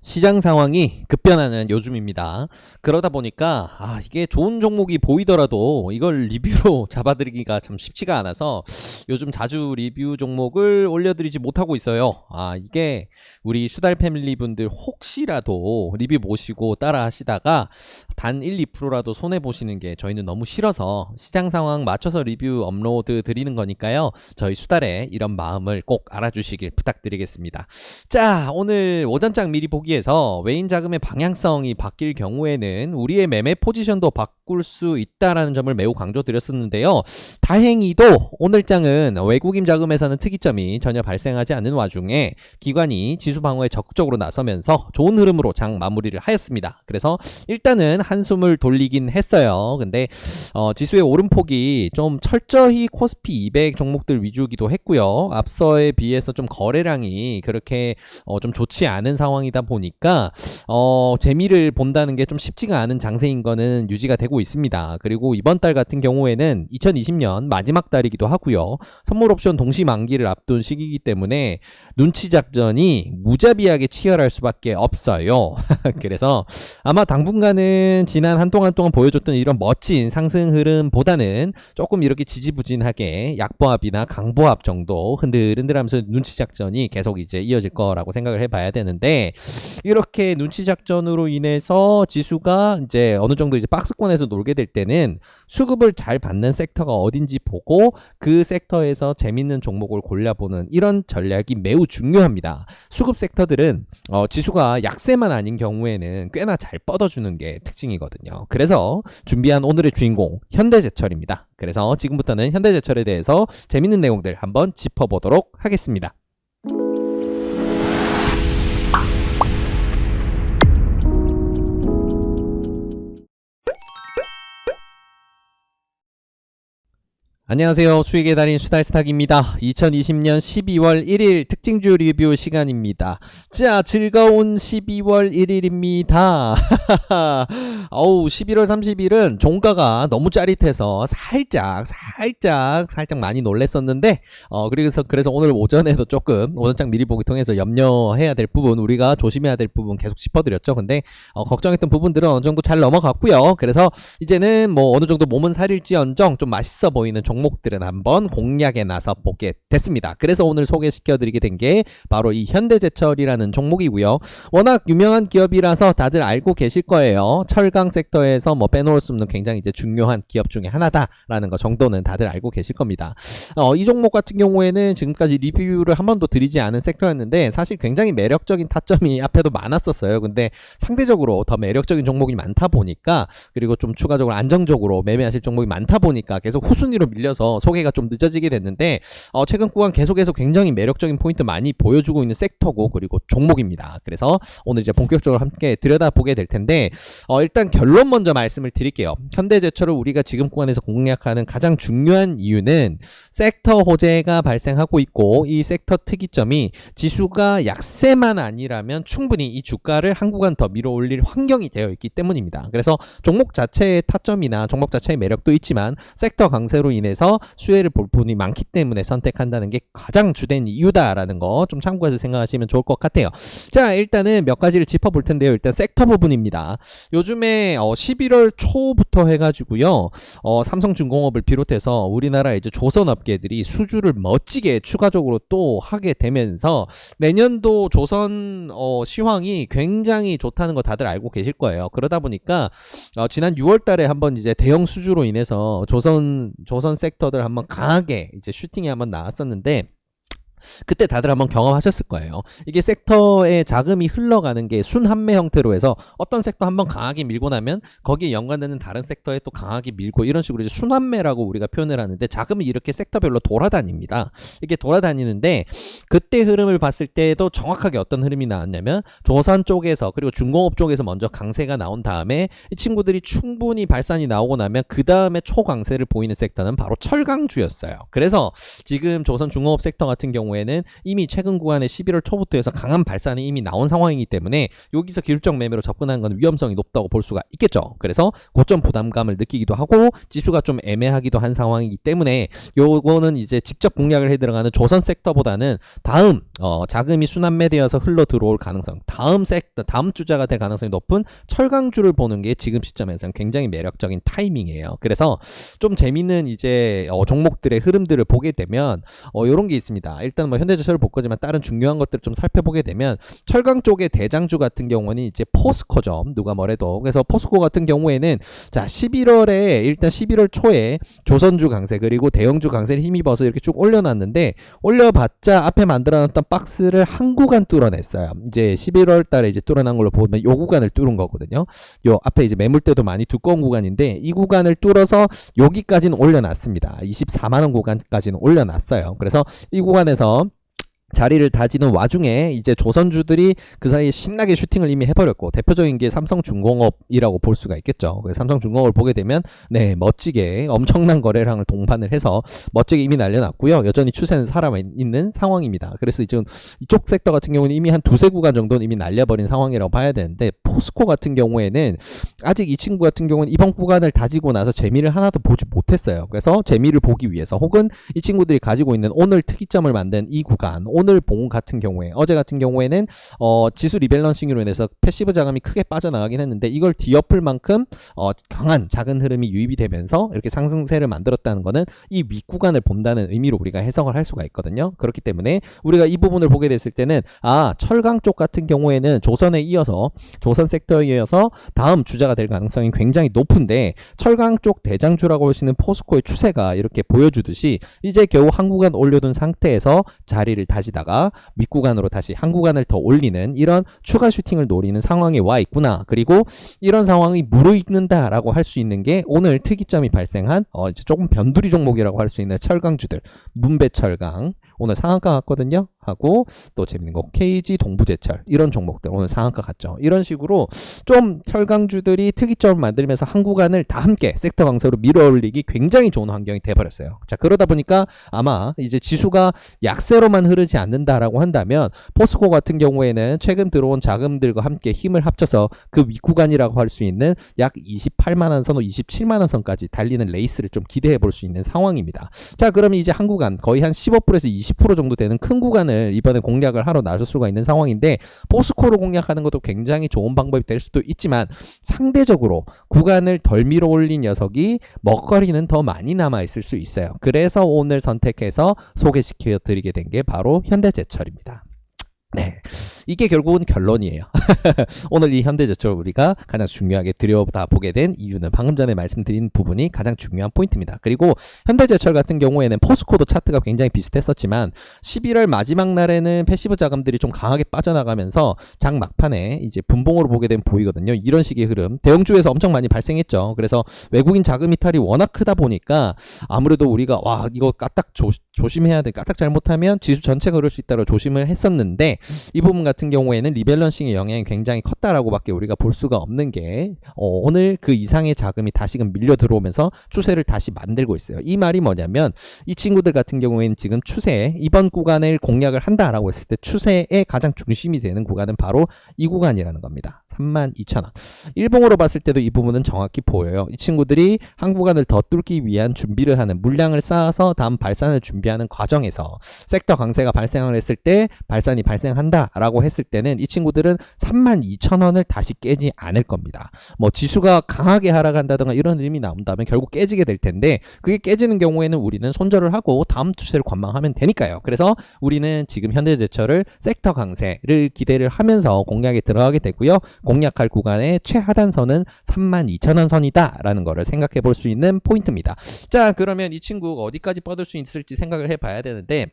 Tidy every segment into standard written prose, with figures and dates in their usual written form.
시장 상황이 급변하는 요즘입니다. 그러다 보니까 이게 좋은 종목이 보이더라도 이걸 리뷰로 잡아드리기가 참 쉽지가 않아서 요즘 자주 리뷰 종목을 올려드리지 못하고 있어요. 이게 우리 수달 패밀리 분들 혹시라도 리뷰 보시고 따라 하시다가 단 1, 2%라도 손해 보시는 게 저희는 너무 싫어서 시장 상황 맞춰서 리뷰 업로드 드리는 거니까요. 저희 수달의 이런 마음을 꼭 알아주시길 부탁드리겠습니다. 자, 오늘 오전장 미리 보기에서 외인 자금의 방향성이 바뀔 경우에는 우리의 매매 포지션도 바꿀 수 있다라는 점을 매우 강조드렸었는데요. 다행히도 오늘 장은 외국인 자금에서는 특이점이 전혀 발생하지 않는 와중에 기관이 지수 방어에 적극적으로 나서면서 좋은 흐름으로 장 마무리를 하였습니다. 그래서 일단은 한숨을 돌리긴 했어요. 근데 지수의 오름폭이 좀 철저히 코스피 200 종목들 위주이기도 했고요. 앞서에 비해서 좀 거래량이 그렇게 좀 좋지 않은 상황이다 보니까 재미를 본다는 게 좀 쉽지가 않은 장세인 거는 유지가 되고 있습니다. 그리고 이번 달 같은 경우에는 2020년 마지막 달이기도 하고요. 선물 옵션 동시 만기를 앞둔 시기이기 때문에 눈치 작전이 무자비하게 치열할 수밖에 없어요. 그래서 아마 당분간은 지난 한동안 동안 보여줬던 이런 멋진 상승 흐름보다는 조금 이렇게 지지부진하게 약보합이나 강보합 정도 흔들흔들하면서 눈치 작전이 계속 이제 이어질 거라고 생각을 해봐야 되는데, 이렇게 눈치 작전으로 인해서 지수가 이제 어느 정도 이제 박스권에서 놀게 될 때는 수급을 잘 받는 섹터가 어딘지 보고 그 섹터에서 재밌는 종목을 골라보는 이런 전략이 매우 중요합니다. 수급 섹터들은 지수가 약세만 아닌 경우에는 꽤나 잘 뻗어주는 게 특징이거든요. 그래서 준비한 오늘의 주인공 현대제철입니다. 그래서 지금부터는 현대제철에 대해서 재밌는 내용들 한번 짚어보도록 하겠습니다. 안녕하세요. 수익의 달인 수달스탁입니다. 2020년 12월 1일 특징주 리뷰 시간입니다. 자, 즐거운 12월 1일입니다. 어우, 11월 30일은 종가가 너무 짜릿해서 살짝 많이 놀랬었는데, 그래서 오늘 오전에도 조금 오전장 미리 보기 통해서 염려해야 될 부분, 우리가 조심해야 될 부분 계속 짚어드렸죠. 근데 걱정했던 부분들은 어느 정도 잘 넘어갔고요. 그래서 이제는 뭐 어느 정도 몸은 살일지언정 좀 맛있어 보이는 종목들은 한번 공략에 나서 보게 됐습니다. 그래서 오늘 소개시켜드리게 된 게 바로 이 현대제철이라는 종목이고요. 워낙 유명한 기업이라서 다들 알고 계실 거예요. 철강 섹터에서 뭐 빼놓을 수 없는 굉장히 이제 중요한 기업 중에 하나다라는 거 정도는 다들 알고 계실 겁니다. 이 종목 같은 경우에는 지금까지 리뷰를 한 번도 드리지 않은 섹터였는데 사실 굉장히 매력적인 타점이 앞에도 많았었어요. 근데 상대적으로 더 매력적인 종목이 많다 보니까, 그리고 좀 추가적으로 안정적으로 매매하실 종목이 많다 보니까 계속 후순위로 밀려서 소개가 좀 늦어지게 됐는데, 최근 구간 계속해서 굉장히 매력적인 포인트 많이 보여주고 있는 섹터고 그리고 종목입니다. 그래서 오늘 이제 본격적으로 함께 들여다보게 될 텐데, 일단 결론 먼저 말씀을 드릴게요. 현대제철을 우리가 지금 구간에서 공략하는 가장 중요한 이유는 섹터 호재가 발생하고 있고, 이 섹터 특이점이 지수가 약세만 아니라면 충분히 이 주가를 한 구간 더 밀어 올릴 환경이 되어 있기 때문입니다. 그래서 종목 자체의 타점이나 종목 자체의 매력도 있지만 섹터 강세로 인해서 수혜를 볼 분이 많기 때문에 선택한다는 게 가장 주된 이유다라는 거 좀 참고해서 생각하시면 좋을 것 같아요. 자, 일단은 몇 가지를 짚어볼 텐데요. 일단 섹터 부분입니다. 요즘에 11월 초부터 해가지고요, 삼성중공업을 비롯해서 우리나라 이제 조선업계들이 수주를 멋지게 추가적으로 또 하게 되면서 내년도 조선 시황이 굉장히 좋다는 거 다들 알고 계실 거예요. 그러다 보니까 지난 6월 달에 한번 이제 대형 수주로 인해서 조선 섹터들 한번 강하게 이제 슈팅이 한번 나왔었는데, 그때 다들 한번 경험하셨을 거예요. 이게 섹터에 자금이 흘러가는 게 순환매 형태로 해서 어떤 섹터 한번 강하게 밀고 나면 거기에 연관되는 다른 섹터에 또 강하게 밀고, 이런 식으로 이제 순환매라고 우리가 표현을 하는데, 자금이 이렇게 섹터별로 돌아다닙니다. 이게 돌아다니는데, 그때 흐름을 봤을 때도 정확하게 어떤 흐름이 나왔냐면 조선 쪽에서 그리고 중공업 쪽에서 먼저 강세가 나온 다음에 이 친구들이 충분히 발산이 나오고 나면 그 다음에 초강세를 보이는 섹터는 바로 철강주였어요. 그래서 지금 조선 중공업 섹터 같은 경우 경우에는 이미 최근 구간에 11월 초부터 해서 강한 발산이 이미 나온 상황이기 때문에 여기서 기술적 매매로 접근하는 건 위험성이 높다고 볼 수가 있겠죠. 그래서 고점 부담감을 느끼기도 하고 지수가 좀 애매하기도 한 상황이기 때문에 요거는 이제 직접 공략을 해 들어가는 조선 섹터보다는 다음 자금이 순환매되어서 흘러 들어올 가능성, 다음 섹터, 다음 주자가 될 가능성이 높은 철강주를 보는 게 지금 시점에서는 굉장히 매력적인 타이밍이에요. 그래서 좀 재밌는 이제 종목들의 흐름들을 보게 되면 이런 게 있습니다. 일단 뭐 현대제철을 볼 거지만 다른 중요한 것들을 좀 살펴보게 되면 철강 쪽의 대장주 같은 경우는 이제 포스코죠. 누가 뭐래도. 그래서 포스코 같은 경우에는 자 11월에 일단 11월 초에 조선주 강세 그리고 대형주 강세를 힘입어서 이렇게 쭉 올려놨는데 올려봤자 앞에 만들어놨던 박스를 한 구간 뚫어냈어요. 이제 11월 달에 이제 뚫어난 걸로 보면 요 구간을 뚫은 거거든요. 요 앞에 이제 매물대도 많이 두꺼운 구간인데 이 구간을 뚫어서 여기까지는 올려놨습니다. 24만원 구간까지는 올려놨어요. 그래서 이 구간에서 자리를 다지는 와중에 이제 조선주들이 그 사이에 신나게 슈팅을 이미 해버렸고 대표적인 게 삼성중공업이라고 볼 수가 있겠죠. 그래서 삼성중공업을 보게 되면 네 멋지게 엄청난 거래량을 동반을 해서 멋지게 이미 날려놨고요. 여전히 추세는 살아있는 상황입니다. 그래서 이제 이쪽 섹터 같은 경우는 이미 한 두세 구간 정도는 이미 날려버린 상황이라고 봐야 되는데 포스코 같은 경우에는 아직 이 친구 같은 경우는 이번 구간을 다지고 나서 재미를 하나도 보지 못했어요. 그래서 재미를 보기 위해서 혹은 이 친구들이 가지고 있는 오늘 특이점을 만든 이 구간 오늘 봉 같은 경우에 어제 같은 경우에는 지수 리밸런싱으로 인해서 패시브 자금이 크게 빠져나가긴 했는데 이걸 뒤엎을 만큼 강한 작은 흐름이 유입이 되면서 이렇게 상승세를 만들었다는 거는 이 윗구간을 본다는 의미로 우리가 해석을 할 수가 있거든요. 그렇기 때문에 우리가 이 부분을 보게 됐을 때는 철강 쪽 같은 경우에는 조선에 이어서 조선 섹터에 이어서 다음 주자가 될 가능성이 굉장히 높은데 철강 쪽 대장주라고 볼 수 있는 포스코의 추세가 이렇게 보여주듯이 이제 겨우 한 구간 올려둔 상태에서 자리를 다지다가 윗구간으로 다시 한 구간을 더 올리는 이런 추가 슈팅을 노리는 상황에 와 있구나. 그리고 이런 상황이 무르익는다라고 할 수 있는 게 오늘 특이점이 발생한 이제 조금 변두리 종목이라고 할 수 있는 철강주들 문배철강 오늘 상한가 갔거든요. 하고 또 재밌는 거 KG 동부제철 이런 종목들 오늘 상한가 갔죠. 이런 식으로 좀 철강주들이 특이점을 만들면서 한 구간을 다 함께 섹터 강세로 밀어올리기 굉장히 좋은 환경이 돼버렸어요. 자 그러다 보니까 아마 이제 지수가 약세로만 흐르지 않는다라고 한다면 포스코 같은 경우에는 최근 들어온 자금들과 함께 힘을 합쳐서 그 윗구간이라고 할 수 있는 약 28만원 선, 27만원 선까지 달리는 레이스를 좀 기대해 볼 수 있는 상황입니다. 자 그러면 이제 한 구간 거의 한 15%에서 20% 정도 되는 큰 구간을 이번에 공략을 하러 나설 수가 있는 상황인데 포스코로 공략하는 것도 굉장히 좋은 방법이 될 수도 있지만 상대적으로 구간을 덜 밀어 올린 녀석이 먹거리는 더 많이 남아 있을 수 있어요. 그래서 오늘 선택해서 소개시켜 드리게 된 게 바로 현대제철입니다. 네, 이게 결국은 결론이에요. 오늘 이 현대제철 우리가 가장 중요하게 들여다보게 된 이유는 방금 전에 말씀드린 부분이 가장 중요한 포인트입니다. 그리고 현대제철 같은 경우에는 포스코도 차트가 굉장히 비슷했었지만 11월 마지막 날에는 패시브 자금들이 좀 강하게 빠져나가면서 장 막판에 이제 분봉으로 보게 되면 보이거든요. 이런 식의 흐름 대형주에서 엄청 많이 발생했죠. 그래서 외국인 자금 이탈이 워낙 크다 보니까 아무래도 우리가 와 이거 까딱 조심해야 돼. 까딱 잘못하면 지수 전체가 그럴 수 있다고 조심을 했었는데 이 부분 같은 경우에는 리밸런싱의 영향이 굉장히 컸다라고 밖에 우리가 볼 수가 없는 게 오늘 그 이상의 자금이 다시금 밀려 들어오면서 추세를 다시 만들고 있어요. 이 말이 뭐냐면 이 친구들 같은 경우에는 지금 추세 이번 구간을 공략을 한다라고 했을 때 추세의 가장 중심이 되는 구간은 바로 이 구간이라는 겁니다. 32,000원. 일봉으로 봤을 때도 이 부분은 정확히 보여요. 이 친구들이 한 구간을 더 뚫기 위한 준비를 하는 물량을 쌓아서 다음 발산을 준비하는 과정에서 섹터 강세가 발생을 했을 때 발산이 발생한다라고 했을 때는 이 친구들은 32,000원을 다시 깨지 않을 겁니다. 뭐 지수가 강하게 하락한다든가 이런 의미 나온다면 결국 깨지게 될 텐데 그게 깨지는 경우에는 우리는 손절을 하고 다음 추세를 관망하면 되니까요. 그래서 우리는 지금 현대제철을 섹터 강세를 기대를 하면서 공략에 들어가게 되고요. 공략할 구간의 최하단선은 32,000원 선이다 라는 거를 생각해 볼 수 있는 포인트입니다. 자 그러면 이 친구가 어디까지 뻗을 수 있을지 생각을 해 봐야 되는데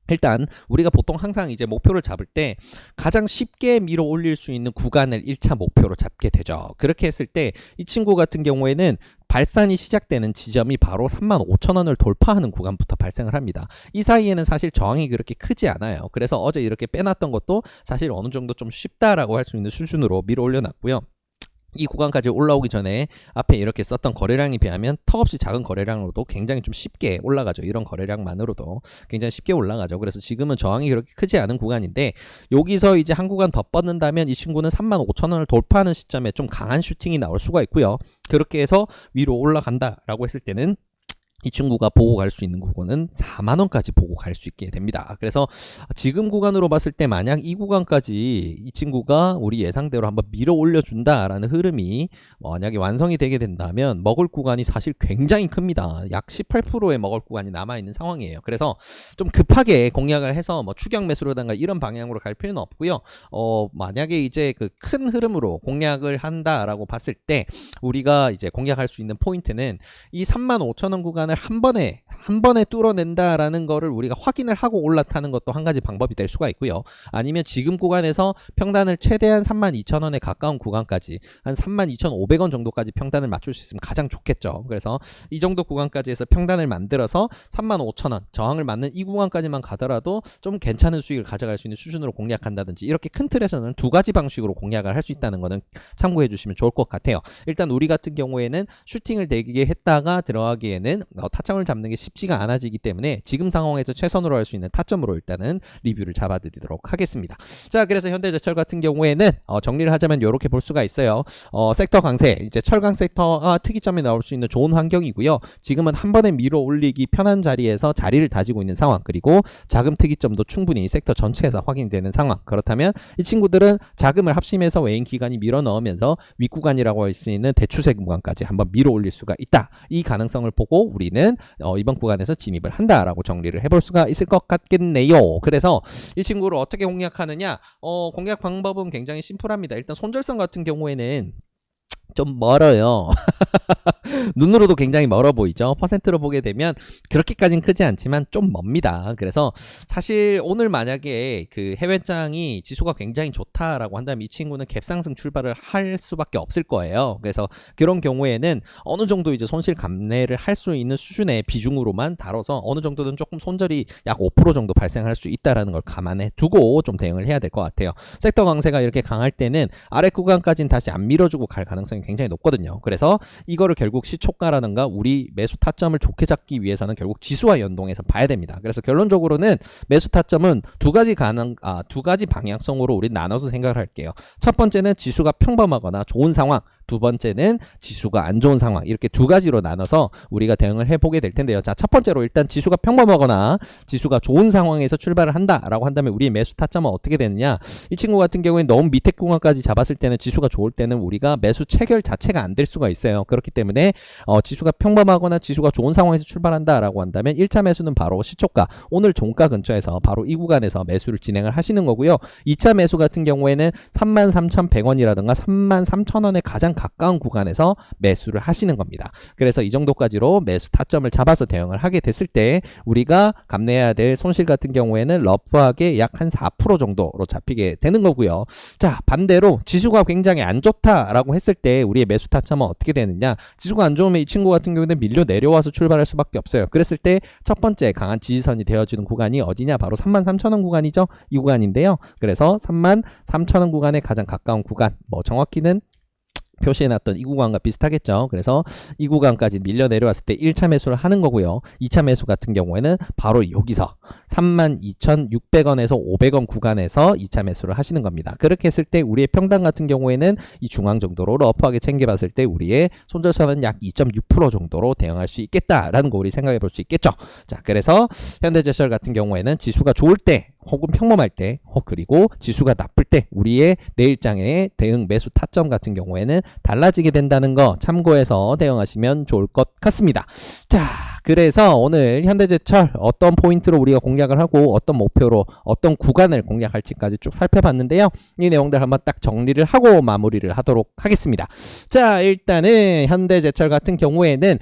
일단 우리가 보통 항상 이제 목표를 잡을 때 가장 쉽게 밀어 올릴 수 있는 구간을 1차 목표로 잡게 되죠. 그렇게 했을 때 이 친구 같은 경우에는 발산이 시작되는 지점이 바로 35,000원을 돌파하는 구간부터 발생을 합니다. 이 사이에는 사실 저항이 그렇게 크지 않아요. 그래서 어제 이렇게 빼놨던 것도 사실 어느 정도 좀 쉽다라고 할 수 있는 수준으로 밀어 올려놨고요. 이 구간까지 올라오기 전에 앞에 이렇게 썼던 거래량에 비하면 턱없이 작은 거래량으로도 굉장히 좀 쉽게 올라가죠. 이런 거래량만으로도 굉장히 쉽게 올라가죠. 그래서 지금은 저항이 그렇게 크지 않은 구간인데 여기서 이제 한 구간 더 뻗는다면 이 친구는 35,000원을 돌파하는 시점에 좀 강한 슈팅이 나올 수가 있고요. 그렇게 해서 위로 올라간다라고 했을 때는 이 친구가 보고 갈 수 있는 구간은 4만원까지 보고 갈 수 있게 됩니다. 그래서 지금 구간으로 봤을 때 만약 이 구간까지 이 친구가 우리 예상대로 한번 밀어 올려준다라는 흐름이 만약에 완성이 되게 된다면 먹을 구간이 사실 굉장히 큽니다. 약 18%의 먹을 구간이 남아있는 상황이에요. 그래서 좀 급하게 공략을 해서 뭐 추격 매수로든가 이런 방향으로 갈 필요는 없고요. 만약에 이제 그 큰 흐름으로 공략을 한다라고 봤을 때 우리가 이제 공략할 수 있는 포인트는 이 35,000원 구간 한 번에 뚫어낸다라는 거를 우리가 확인을 하고 올라타는 것도 한 가지 방법이 될 수가 있고요. 아니면 지금 구간에서 평단을 최대한 32,000원에 가까운 구간까지 한 32,500원 정도까지 평단을 맞출 수 있으면 가장 좋겠죠. 그래서 이 정도 구간까지 해서 평단을 만들어서 35,000원 저항을 맞는 이 구간까지만 가더라도 좀 괜찮은 수익을 가져갈 수 있는 수준으로 공략한다든지 이렇게 큰 틀에서는 두 가지 방식으로 공략을 할 수 있다는 거는 참고해 주시면 좋을 것 같아요. 일단 우리 같은 경우에는 슈팅을 되게 했다가 들어가기에는 타점을 잡는 게 쉽지가 않아지기 때문에 지금 상황에서 최선으로 할 수 있는 타점으로 일단은 리뷰를 잡아드리도록 하겠습니다. 자, 그래서 현대제철 같은 경우에는 정리를 하자면 이렇게 볼 수가 있어요. 섹터 강세, 이제 철강 섹터가 특이점이 나올 수 있는 좋은 환경이고요. 지금은 한 번에 밀어 올리기 편한 자리에서 자리를 다지고 있는 상황, 그리고 자금 특이점도 충분히 섹터 전체에서 확인되는 상황. 그렇다면 이 친구들은 자금을 합심해서 외인 기관이 밀어 넣으면서 윗구간이라고 할 수 있는 대추세 구간까지 한번 밀어 올릴 수가 있다. 이 가능성을 보고 우리는 이번 구간에서 진입을 한다라고 정리를 해볼 수가 있을 것 같겠네요. 그래서 이 친구를 어떻게 공략하느냐? 공략 방법은 굉장히 심플합니다. 일단 손절성 같은 경우에는 좀 멀어요. 눈으로도 굉장히 멀어 보이죠. 퍼센트로 보게 되면 그렇게까지는 크지 않지만 좀 멉니다. 그래서 사실 오늘 만약에 그 해외장이 지수가 굉장히 좋다라고 한다면 이 친구는 갭상승 출발을 할 수밖에 없을 거예요. 그래서 그런 경우에는 어느 정도 이제 손실 감내를 할 수 있는 수준의 비중으로만 다뤄서 어느 정도는 조금 손절이 약 5% 정도 발생할 수 있다라는 걸 감안해 두고 좀 대응을 해야 될 것 같아요. 섹터 강세가 이렇게 강할 때는 아래 구간까지는 다시 안 밀어주고 갈 가능성이 굉장히 높거든요. 그래서 이거를 결국 시초가라든가 우리 매수 타점을 좋게 잡기 위해서는 결국 지수와 연동해서 봐야 됩니다. 그래서 결론적으로는 매수 타점은 두 가지 방향성으로 우리 나눠서 생각을 할게요. 첫 번째는 지수가 평범하거나 좋은 상황, 두 번째는 지수가 안 좋은 상황, 이렇게 두 가지로 나눠서 우리가 대응을 해보게 될 텐데요. 자, 첫 번째로 일단 지수가 평범하거나 지수가 좋은 상황에서 출발을 한다라고 한다면 우리의 매수 타점은 어떻게 되느냐? 이 친구 같은 경우에는 너무 밑에 구간까지 잡았을 때는 지수가 좋을 때는 우리가 매수 체결 자체가 안 될 수가 있어요. 그렇기 때문에 지수가 평범하거나 지수가 좋은 상황에서 출발한다라고 한다면 1차 매수는 바로 시초가, 오늘 종가 근처에서 바로 이 구간에서 매수를 진행을 하시는 거고요. 2차 매수 같은 경우에는 33,100원이라든가 33,000원에 가장 가까운 구간에서 매수를 하시는 겁니다. 그래서 이 정도까지로 매수 타점을 잡아서 대응을 하게 됐을 때 우리가 감내해야 될 손실 같은 경우에는 러프하게 약 한 4% 정도로 잡히게 되는 거고요. 자, 반대로 지수가 굉장히 안 좋다라고 했을 때 우리의 매수 타점은 어떻게 되느냐? 지수가 안 좋으면 이 친구 같은 경우는 밀려 내려와서 출발할 수밖에 없어요. 그랬을 때 첫 번째 강한 지지선이 되어주는 구간이 어디냐? 바로 33,000원 구간이죠. 이 구간인데요. 그래서 33,000원 구간에 가장 가까운 구간, 뭐 정확히는 표시해놨던 이 구간과 비슷하겠죠. 그래서 이 구간까지 밀려 내려왔을 때 1차 매수를 하는 거고요. 2차 매수 같은 경우에는 바로 여기서 32,600원에서 500원 구간에서 2차 매수를 하시는 겁니다. 그렇게 했을 때 우리의 평단 같은 경우에는 이 중앙 정도로 러프하게 챙겨봤을 때 우리의 손절선은 약 2.6% 정도로 대응할 수 있겠다라는 거 우리 생각해 볼 수 있겠죠. 자, 그래서 현대제철 같은 경우에는 지수가 좋을 때 혹은 평범할 때, 그리고 지수가 나쁠 때 우리의 내일장의 대응 매수 타점 같은 경우에는 달라지게 된다는 거 참고해서 대응하시면 좋을 것 같습니다. 자, 그래서 오늘 현대제철 어떤 포인트로 우리가 공략을 하고 어떤 목표로 어떤 구간을 공략할지까지 쭉 살펴봤는데요. 이 내용들 한번 딱 정리를 하고 마무리를 하도록 하겠습니다. 자, 일단은 현대제철 같은 경우에는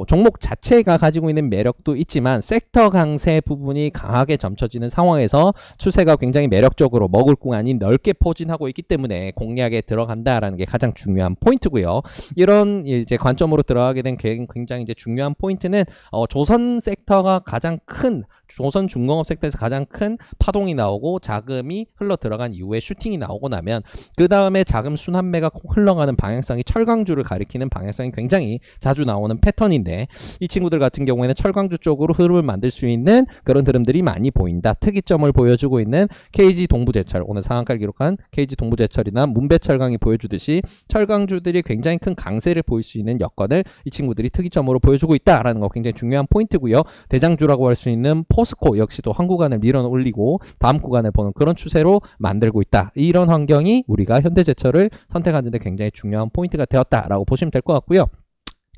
종목 자체가 가지고 있는 매력도 있지만 섹터 강세 부분이 강하게 점쳐지는 상황에서 추세가 굉장히 매력적으로 먹을 구간이 넓게 포진하고 있기 때문에 공략에 들어간다라는 게 가장 중요한 포인트고요. 이런 이제 관점으로 들어가게 된 굉장히 이제 중요한 포인트는 조선 섹터가 가장 큰 조선중공업 섹터에서 가장 큰 파동이 나오고 자금이 흘러 들어간 이후에 슈팅이 나오고 나면 그 다음에 자금 순환매가 흘러가는 방향성이 철강주를 가리키는 방향성이 굉장히 자주 나오는 패턴인데, 이 친구들 같은 경우에는 철강주 쪽으로 흐름을 만들 수 있는 그런 흐름들이 많이 보인다. 특이점을 보여주고 있는 KG 동부제철, 오늘 상한가를 기록한 KG 동부제철이나 문배철강이 보여주듯이 철강주들이 굉장히 큰 강세를 보일 수 있는 여건을 이 친구들이 특이점으로 보여주고 있다라는 거 굉장히 중요한 포인트고요. 대장주라고 할 수 있는 포스코 역시도 한 구간을 밀어 올리고 다음 구간을 보는 그런 추세로 만들고 있다. 이런 환경이 우리가 현대제철을 선택하는 데 굉장히 중요한 포인트가 되었다라고 보시면 될 것 같고요.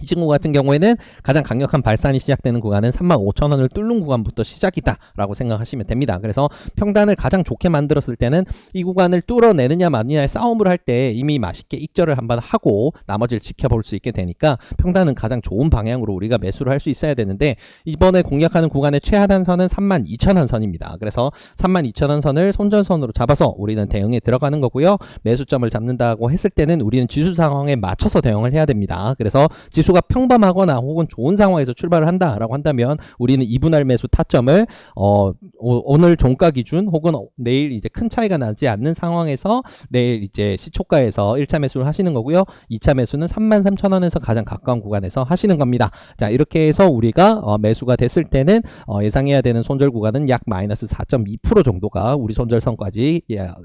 이 친구 같은 경우에는 가장 강력한 발산이 시작되는 구간은 35,000원을 뚫는 구간부터 시작이다 라고 생각하시면 됩니다. 그래서 평단을 가장 좋게 만들었을 때는 이 구간을 뚫어내느냐 마느냐의 싸움을 할 때 이미 맛있게 익절을 한번 하고 나머지를 지켜볼 수 있게 되니까 평단은 가장 좋은 방향으로 우리가 매수를 할 수 있어야 되는데, 이번에 공략하는 구간의 최하단선은 32,000원 선입니다. 그래서 32,000원 선을 손절선으로 잡아서 우리는 대응에 들어가는 거고요. 매수점을 잡는다고 했을 때는 우리는 지수 상황에 맞춰서 대응을 해야 됩니다. 그래서 지수가 평범하거나 혹은 좋은 상황에서 출발을 한다라고 한다면 우리는 2분할 매수 타점을 오늘 종가 기준 혹은 내일 이제 큰 차이가 나지 않는 상황에서 내일 이제 시초가에서 1차 매수를 하시는 거고요. 2차 매수는 33,000원에서 가장 가까운 구간에서 하시는 겁니다. 자, 이렇게 해서 우리가 매수가 됐을 때는 예상해야 되는 손절 구간은 약 마이너스 4.2% 정도가 우리 손절선까지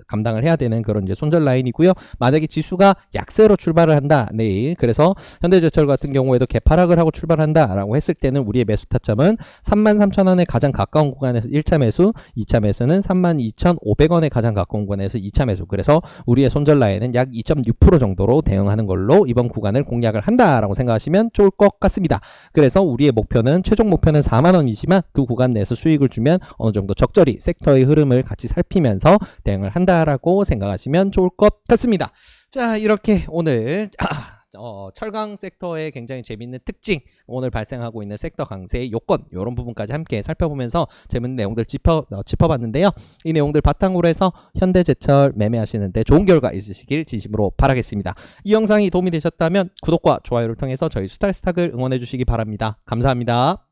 감당을 해야 되는 그런 이제 손절 라인이고요. 만약에 지수가 약세로 출발을 한다 내일, 그래서 현대제철 같은 경우에도 개파락을 하고 출발한다라고 했을 때는 우리의 매수 타점은 33,000원에 가장 가까운 구간에서 1차 매수, 2차 매수는 32,500원에 가장 가까운 구간에서 2차 매수. 그래서 우리의 손절 라인은 약 2.6% 정도로 대응하는 걸로 이번 구간을 공략을 한다라고 생각하시면 좋을 것 같습니다. 그래서 우리의 목표는 최종 목표는 4만원이지만 그 구간 내에서 수익을 주면 어느 정도 적절히 섹터의 흐름을 같이 살피면서 대응을 한다라고 생각하시면 좋을 것 같습니다. 자, 이렇게 오늘 철강 섹터의 굉장히 재밌는 특징, 오늘 발생하고 있는 섹터 강세의 요건, 이런 부분까지 함께 살펴보면서 재밌는 내용들 짚어봤는데요. 이 내용들 바탕으로 해서 현대제철 매매하시는데 좋은 결과 있으시길 진심으로 바라겠습니다. 이 영상이 도움이 되셨다면 구독과 좋아요를 통해서 저희 수달스탁을 응원해 주시기 바랍니다. 감사합니다.